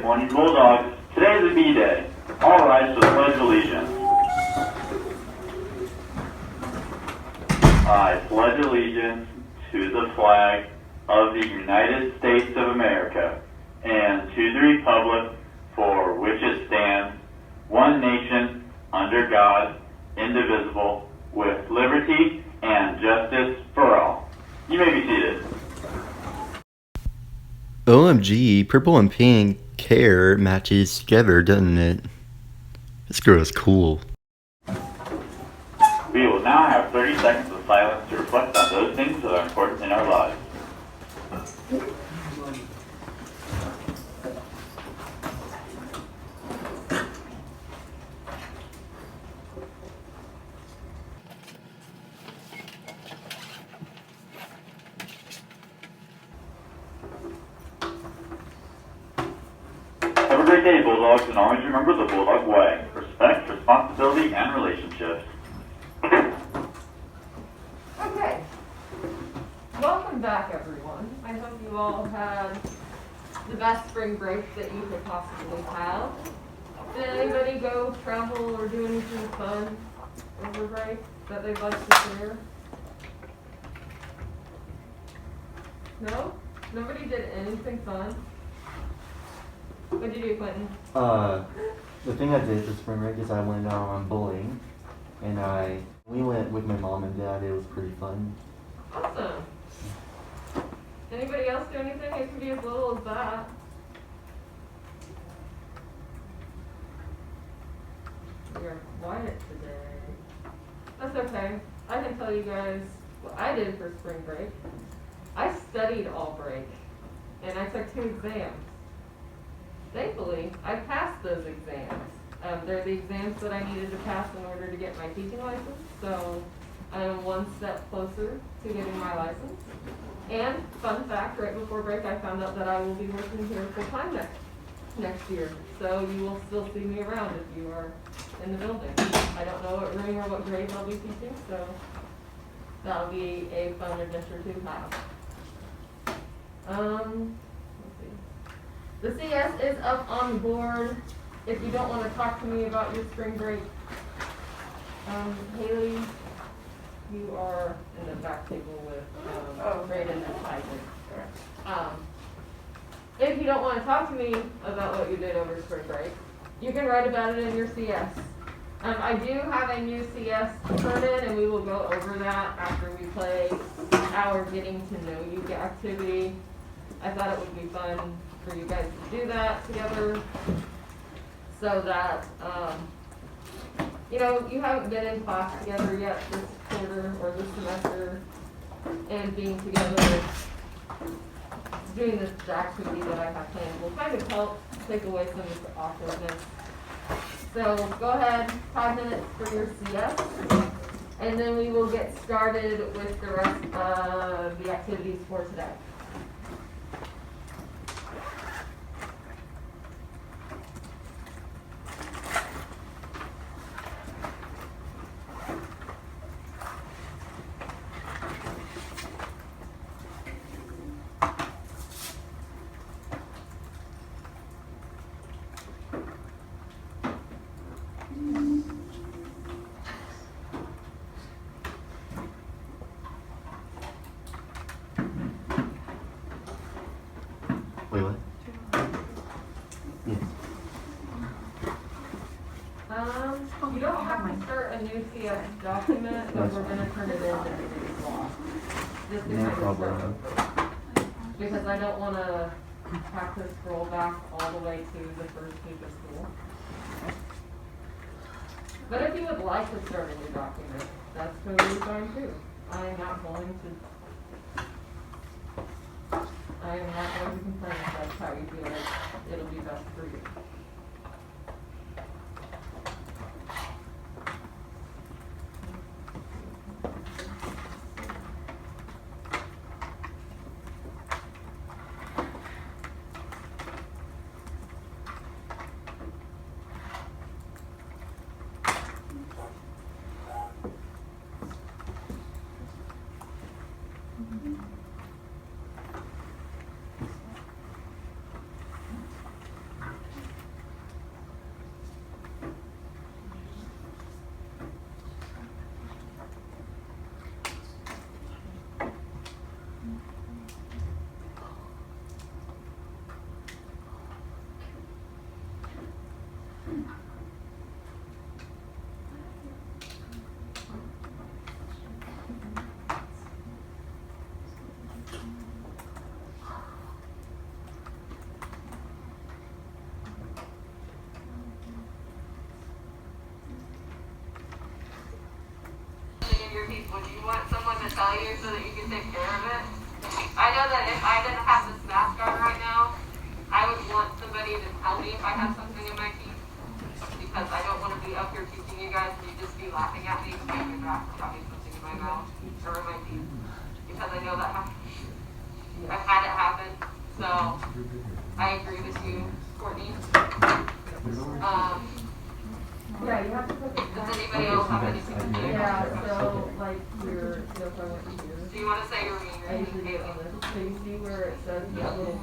Good morning, Bulldogs. Today is a B-Day. All rise to the Pledge of Allegiance. I pledge allegiance to the flag of the United States of America and to the republic for which it stands, one nation, under God, indivisible, with liberty and justice for all. You may be seated. OMG, purple and pink hair matches together, doesn't it? This girl is cool. We will now have 30 seconds of silence to reflect on those things that are important in our lives. Have a great day, Bulldogs, and always remember the Bulldog way. Respect, responsibility, and relationships. Okay. Welcome back, everyone. I hope you all had the best spring break that you could possibly have. Did anybody go travel or do anything fun over break that they'd like to share? No? Nobody did anything fun? What'd you do, Quentin? The thing I did for spring break is I went out on bowling, and we went with my mom and dad. It was pretty fun. Awesome. Anybody else do anything? It can be as little as that. You're quiet today. That's okay. I can tell you guys what I did for spring break. I studied all break, and I took 2 exams. Thankfully, I passed those exams. They're the exams that I needed to pass in order to get my teaching license, so I am one step closer to getting my license. And, fun fact, right before break I found out that I will be working here full-time next year. So you will still see me around if you are in the building. I don't know what room or what grade I'll be teaching, so that'll be a fun adventure to have. Let's see. The CS is up on the board. If you don't want to talk to me about your spring break, Haley, you are in the back table with Brayden and Tyson. If you don't want to talk to me about what you did over spring break, you can write about it in your CS. I do have a new CS to turn in, and we will go over that after we play our Getting to Know You activity. I thought it would be fun for you guys to do that together, so that you haven't been in class together yet this quarter or this semester, and being together doing this activity that I have planned will kind of help take away some of the awkwardness. So go ahead, 5 minutes for your CS, and then we will get started with the rest of the activities for today. Wait, what? Yes. You don't have to start a new CS document, but we're gonna turn it in as a block. Just to No kind of problem. start over. Because I don't wanna have to scroll back all the way to the first page of school. But if you would like to start a new document, that's totally fine too. I am not going to complain if that's how you feel like it'll be best for you. You want someone to tell you so that you can take care of it? I know that if I didn't have this mask on right now, I would want somebody to tell me if I have something in my teeth. Because I don't want to be up here teaching you guys and you just be laughing at me behind your back for having something in my mouth or in my teeth. Because I know that I've had it happen. So I agree with you, Courtney. Yeah, you have to put the. Does anybody else have anything to say? Yeah, so like your, so if I went to yours, Do you want to say your I usually do it on this, so you see where it says that little,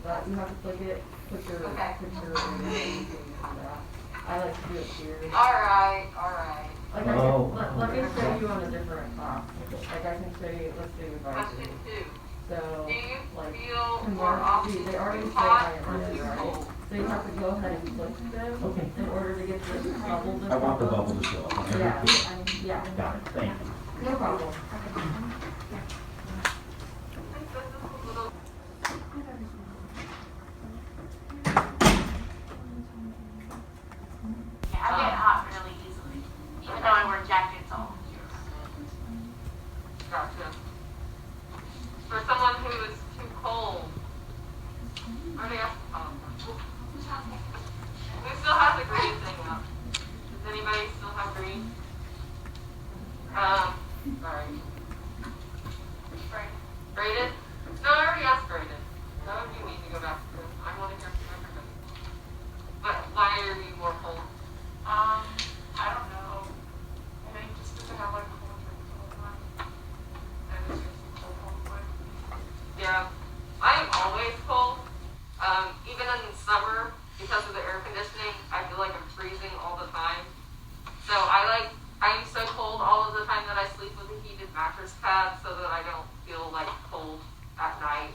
that you have to click it, put your Okay. picture in there, and you can do that. I like to do it here. Alright. Like I Oh. can, let me show you on a different class, like I can show you, let's do Question advisory. 2. So, Do you like, feel and more then, often see, they already too say hot I or am too right? cold? So you have to go ahead and click them Okay. in order to get the bubble to I want the pop up. bubble to show up on every Yeah, page. yeah, Got it, thank you. no problem. I think this is a little. Yeah, I get hot really easily, even though I wear jackets all year. Gotcha. For someone who is too cold. Already asked. Who still has the green thing up? Does anybody still have green? Sorry. Braided? No, I already asked braided. That would be mean to go back to. I want to hear from everybody. But why are you more cold? I don't know. I think just because I have like cold drinks all the time. And it's just cold all the time. Yeah, I'm always cold. Even in the summer, because of the air conditioning, I feel like I'm freezing all the time. So I'm so cold all of the time that I sleep with a heated mattress pad so that I don't feel like cold at night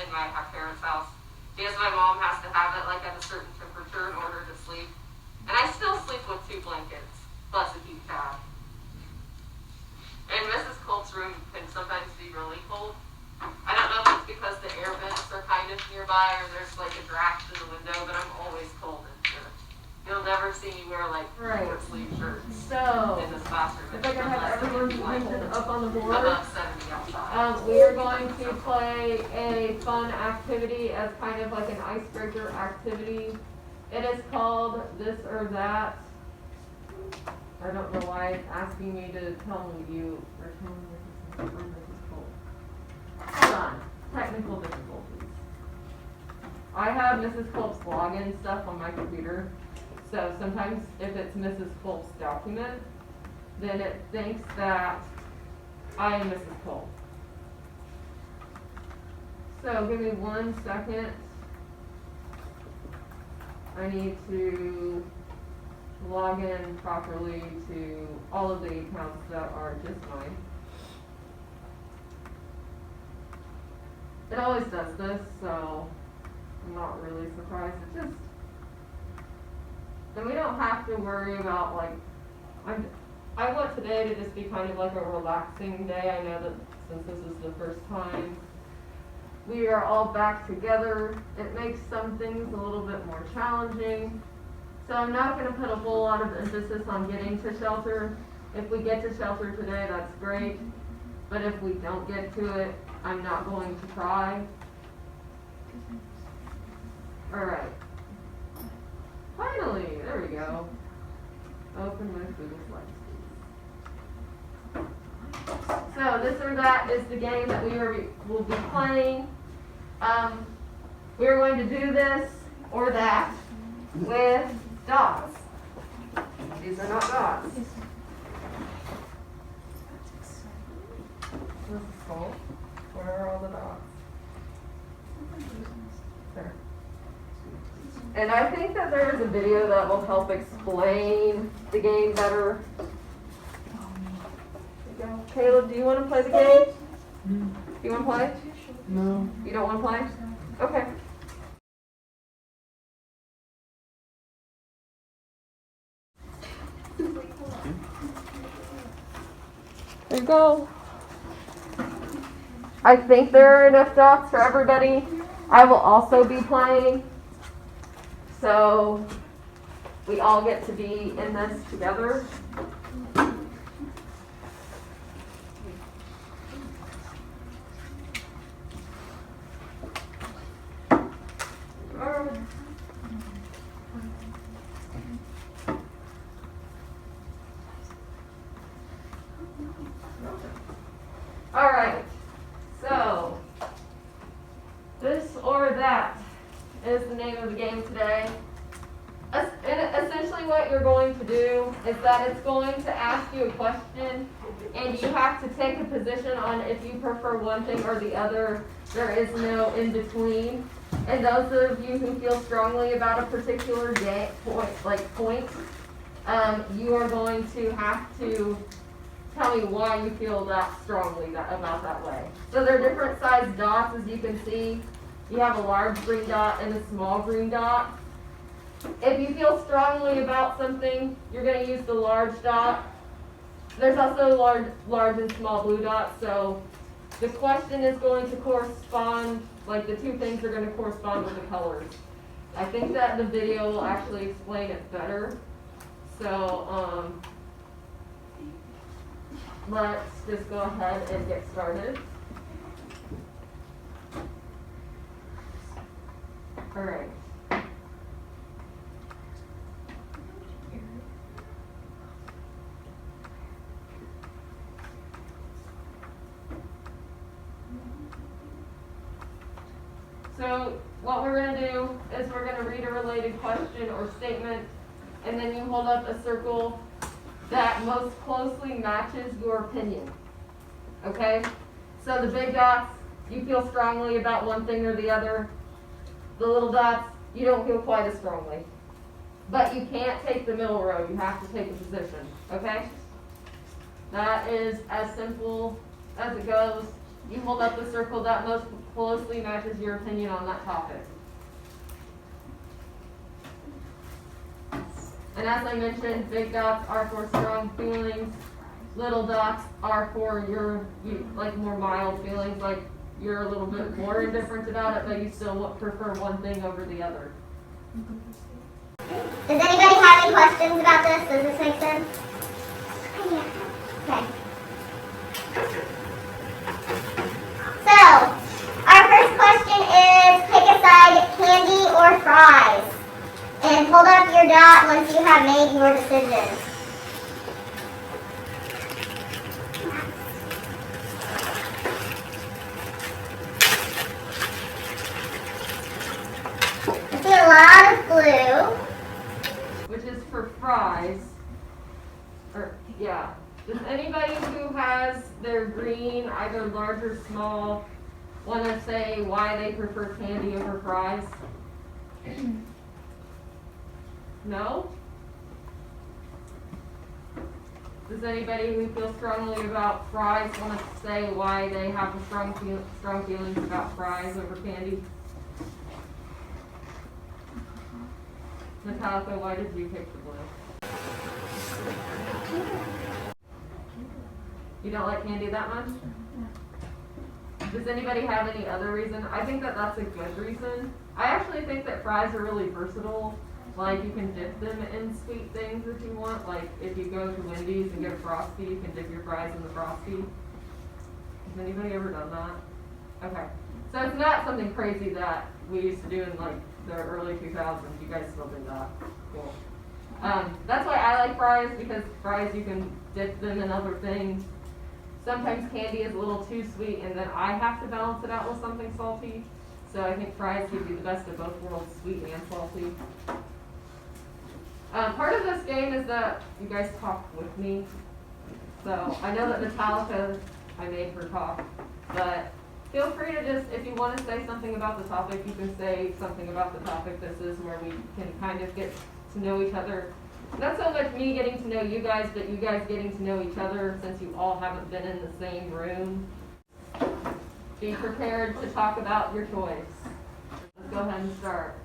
in my parents' house. Because my mom has to have it like at a certain temperature in order to sleep. And I still sleep with 2 blankets, plus a heat pad. And Mrs. Colt's room can sometimes be really cold. I don't know if it's because the air vents are kind of nearby or there's like a draft in the window, but I'm always cold in here. You'll never see me wear like Right. short sleeve shirts So, in this classroom. if I can have everyone's attention up on the board. Above 70 outside. We are going to play a fun activity as kind of like an icebreaker activity. It is called This or That. I don't know why it's asking me to tell you or tell me this is cold. Hold on, technical difficulties. I have Mrs. Culp's login stuff on my computer, so sometimes if it's Mrs. Culp's document, then it thinks that I am Mrs. Culp. So give me 1 second. I need to log in properly to all of the accounts that are just mine. It always does this, so I'm not really surprised. It just, and we don't have to worry about like, I want today to just be kind of like a relaxing day. I know that since this is the first time we are all back together, it makes some things a little bit more challenging. So I'm not going to put a whole lot of emphasis on getting to shelter. If we get to shelter today, that's great. But if we don't get to it, I'm not going to cry. All right. Finally, there we go. Open my Google Slides. So this or that is the game that will be playing. We are going to do this or that with dots. These are not dots. This is cool. Where are all the dots? There. And I think that there is a video that will help explain the game better. There you go. Caleb, do you want to play the game? Do you want to play? No. You don't want to play? Okay. There you go. I think there are enough dots for everybody. I will also be playing, so we all get to be in this together. or that is the name of the game today. And essentially what you're going to do is that it's going to ask you a question and you have to take a position on if you prefer one thing or the other. There is no in between. And those of you who feel strongly about a particular point, you are going to have to tell me why you feel that strongly about that way. So there are different sized dots, as you can see. You have a large green dot and a small green dot. If you feel strongly about something, you're going to use the large dot. There's also large and small blue dots, so the question is going to correspond, like the two things are going to correspond with the colors. I think that the video will actually explain it better. So, let's just go ahead and get started. All right. So what we're going to do is we're going to read a related question or statement, and then you hold up a circle that most closely matches your opinion. Okay? So the big dots, you feel strongly about one thing or the other. The little dots, you don't feel quite as strongly. But you can't take the middle road. You have to take a position. Okay? That is as simple as it goes. You hold up the circle that most closely matches your opinion on that topic. And as I mentioned, big dots are for strong feelings. Little dots are for your like more mild feelings, like you're a little bit more indifferent about it, but you still prefer one thing over the other. Does anybody have any questions about this? Does this make sense? Okay. So, our first question is pick a side, candy or fries. And hold up your dot once you have made your decision. I see a lot of blue. Which is for fries. Or, yeah. Does anybody who has their green, either large or small, want to say why they prefer candy over fries? No? Does anybody who feels strongly about fries want to say why they have a strong feelings about fries over candy? Metallica, why did you pick the blue? You don't like candy that much? Does anybody have any other reason? I think that that's a good reason. I actually think that fries are really versatile. Like, you can dip them in sweet things if you want. Like, if you go to Wendy's and get a Frosty, you can dip your fries in the Frosty. Has anybody ever done that? Okay. So it's not something crazy that we used to do in, like, the early 2000s. You guys still do that. Cool. That's why I like fries, because fries, you can dip them in other things. Sometimes candy is a little too sweet, and then I have to balance it out with something salty. So I think fries give you the best of both worlds, sweet and salty. Part of this game is that you guys talk with me. So I know that Metallica, I made her talk, but feel free to just, if you want to say something about the topic, you can say something about the topic. This is where we can kind of get to know each other. Not so much me getting to know you guys, but you guys getting to know each other since you all haven't been in the same room. Be prepared to talk about your choice. Let's go ahead and start.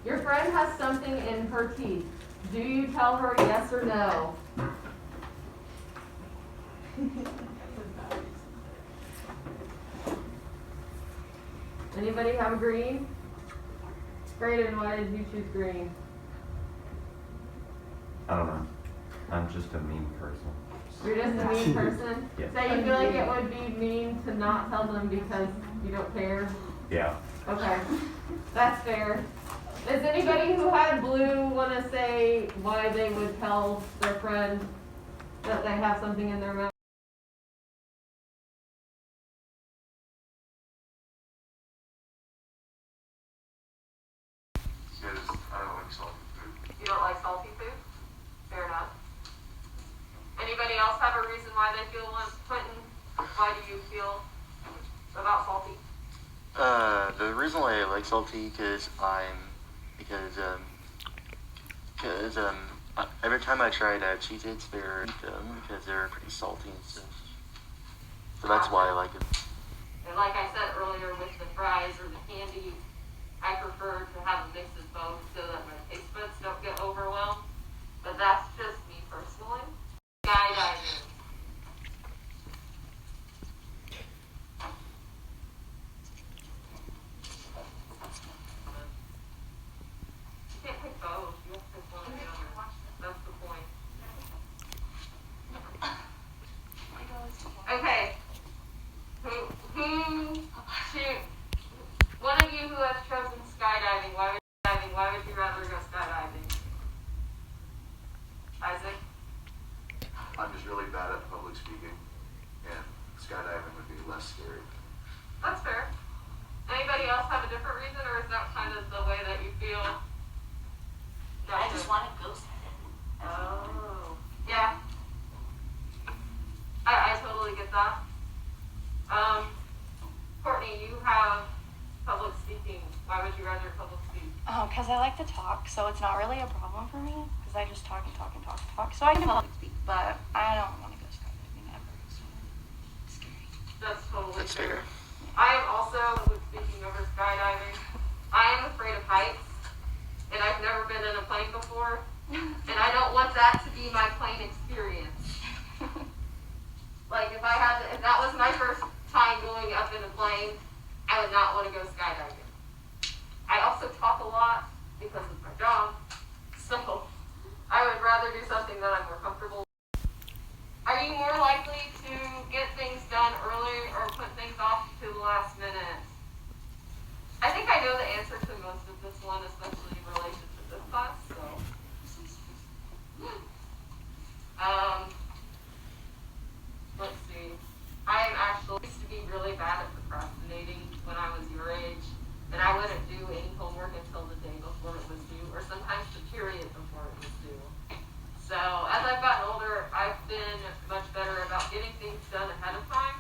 Your friend has something in her teeth. Do you tell her yes or no? Anybody have a green? Brayden, why did you choose green? I don't know. I'm just a mean person. You're just a mean person? Yeah. So you feel like it would be mean to not tell them because you don't care? Yeah. Okay, that's fair. Does anybody who had blue want to say why they would tell their friend that they have something in their mouth? why they feel one. Quentin, why do you feel about salty? The reason why I like salty because every time I tried Cheez-Its, they're because they're pretty salty and stuff. So that's why I like them. And like I said earlier with the fries or the candy, I prefer to have a mix of both so that my taste buds don't get overwhelmed. But that's just me personally. Skydiving. You can't pick both. You have to pick one or the other. That's the point. Okay. One of you who has chosen skydiving, why would you rather go skydiving? Isaac? I'm just really bad at public speaking, and skydiving would be less scary. That's fair. Anybody else have a different reason, or is that kind of the way that you feel? I just want to go skydiving. Oh. Yeah. I totally get that. Courtney, you have public speaking. Why would you rather public speak? Because I like to talk, so it's not really a problem for me, because I just talk and talk and talk and talk. So I can public speak, but I don't want to go skydiving ever, so it's scary. That's totally That's fair. I am also public speaking over skydiving. I am afraid of heights, and I've never been in a plane before, and I don't want that to be my plane experience. Like if that was my first time going up in a plane, I would not want to go skydiving. I also talk a lot because of my job, so I would rather do something that I'm more comfortable with. Are you more likely to get things done early or put things off to the last minute? I think I know the answer to most of this one, especially in relation to this class, so. Let's see. I am actually used to be really bad at procrastinating when I was your age, and I wouldn't do any homework until the day before it was due, or sometimes the period before it was due. So as I've gotten older, I've been much better about getting things done ahead of time.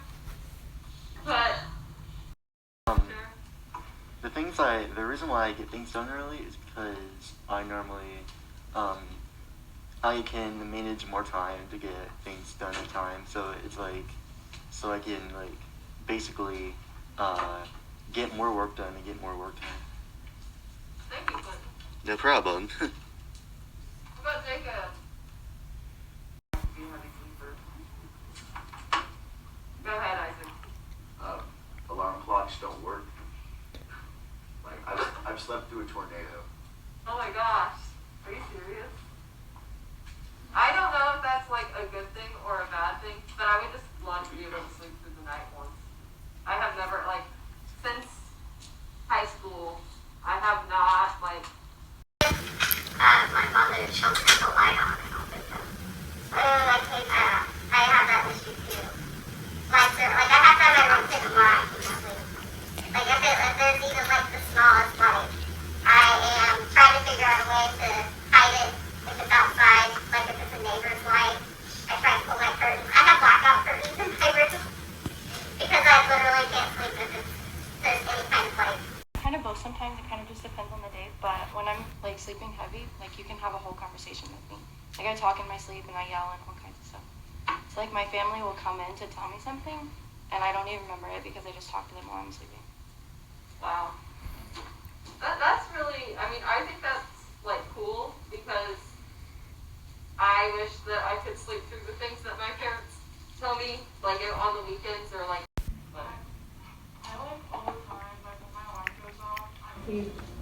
But The reason why I get things done early is because I normally I can manage more time to get things done in time. So it's like I can basically get more work done and get more work done. thank you, Clinton. No problem. How about Jacob? Go ahead, Isaac. Alarm clocks don't work. Like I've slept through a tornado. Oh my gosh. Are you serious? I don't know if that's like a good thing or a bad thing, but I would just love to be able to sleep through the night once. I have never, since high school, I have not, My mother, she'll turn the light on and open them. I have that issue too. I have to have my room pick mine. If there's even the smallest light, I am trying to figure out a way to hide it if it's outside, if it's a neighbor's light. I try to pull my curtains. I have blackout curtains in my room because I literally can't sleep if there's any kind of light. Kind of both sometimes. It kind of just depends on the day. But when I'm sleeping heavy, you can have a whole conversation with me. I talk in my sleep and I yell and all kinds of stuff. So my family will come in to tell me something, and I don't even remember it because I just talk to them while I'm sleeping. wow. That's really, I think that's cool because I wish that I could sleep through the things that my parents tell me, on the weekends or I all the time, when my alarm goes off, I'm